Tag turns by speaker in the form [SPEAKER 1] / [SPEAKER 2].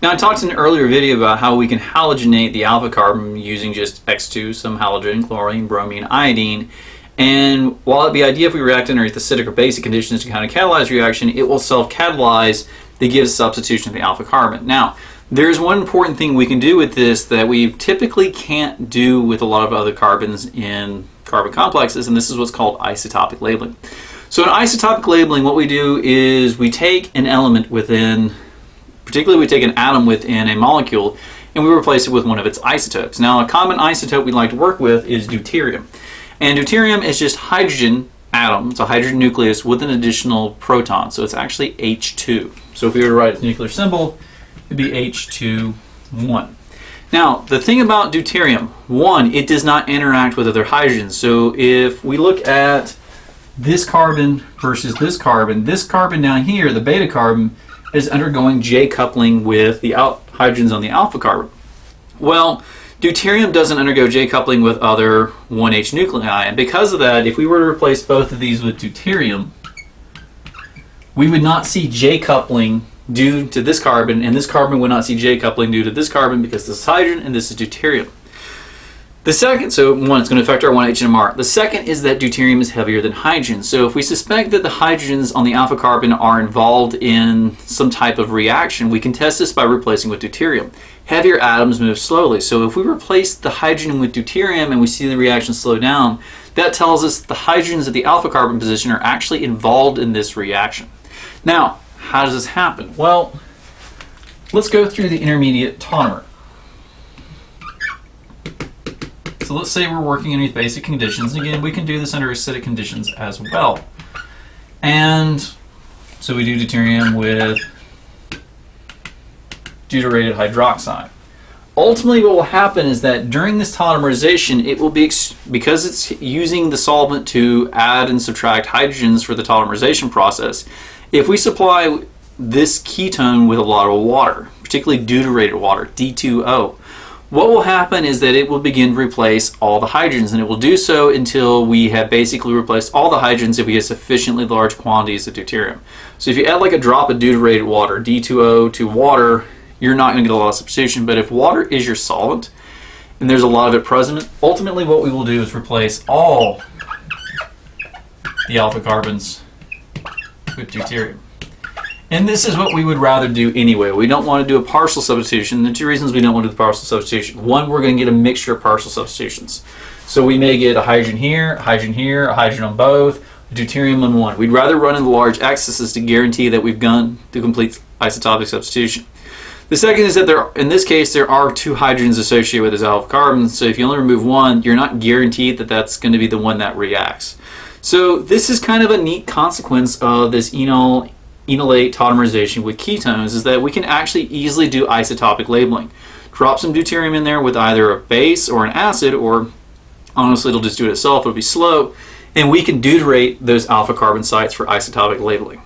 [SPEAKER 1] Now, I talked in an earlier video about how we can halogenate the alpha carbon using just X2, some halogen, chlorine, bromine, iodine. And while it'd be ideal if we react underneath acidic or basic conditions to kind of catalyze reaction, it will self-catalyze that gives substitution of the alpha carbon. Now, there's one important thing we can do with this that we typically can't do with a lot of other carbons in carbon complexes, and this is what's called isotopic labeling. So in isotopic labeling, what we do is we take an element within, particularly we take an atom within a molecule, and we replace it with one of its isotopes. Now, a common isotope we like to work with is deuterium. And deuterium is just hydrogen atom. It's a hydrogen nucleus with an additional proton, so it's actually H2. So if we were to write its nuclear symbol, it'd be H2-1. Now, the thing about deuterium, one, it does not interact with other hydrogens. So if we look at this carbon versus this carbon down here, the beta carbon, is undergoing J coupling with the hydrogens on the alpha carbon. Well, deuterium doesn't undergo J coupling with other 1H nuclei, and because of that, if we were to replace both of these with deuterium, we would not see J coupling due to this carbon, and this carbon would not see J coupling due to this carbon because this is hydrogen and this is deuterium. The second, so one, it's going to affect our 1H NMR. The second is that deuterium is heavier than hydrogen. So if we suspect that the hydrogens on the alpha carbon are involved in some type of reaction, we can test this by replacing with deuterium. Heavier atoms move slowly. So if we replace the hydrogen with deuterium and we see the reaction slow down, that tells us the hydrogens at the alpha carbon position are actually involved in this reaction. Now, how does this happen? Well, let's go through the intermediate tautomer. So let's say we're working underneath basic conditions. Again, we can do this under acidic conditions as well. And so we do deuterium with deuterated hydroxide. Ultimately, what will happen is that during this tautomerization, it will be, because it's using the solvent to add and subtract hydrogens for the tautomerization process, if we supply this ketone with a lot of water, particularly deuterated water, D2O, what will happen is that it will begin to replace all the hydrogens, and it will do so until we have basically replaced all the hydrogens if we get sufficiently large quantities of deuterium. So if you add like a drop of deuterated water, D2O, to water, you're not going to get a lot of substitution. But if water is your solvent, and there's a lot of it present, ultimately what we will do is replace all the alpha carbons with deuterium. And this is what we would rather do anyway. We don't want to do a partial substitution. The two reasons we don't want to do the partial substitution. One, we're going to get a mixture of partial substitutions. So we may get a hydrogen here, a hydrogen on both, a deuterium on one. We'd rather run in the large excesses to guarantee that we've done the complete isotopic substitution. The second is that in this case, there are two hydrogens associated with this alpha carbon. So if you only remove one, you're not guaranteed that that's going to be the one that reacts. So this is kind of a neat consequence of this enolate tautomerization with ketones, is that we can actually easily do isotopic labeling. Drop some deuterium in there with either a base or an acid, or honestly it'll just do it itself, it'll be slow, and we can deuterate those alpha carbon sites for isotopic labeling.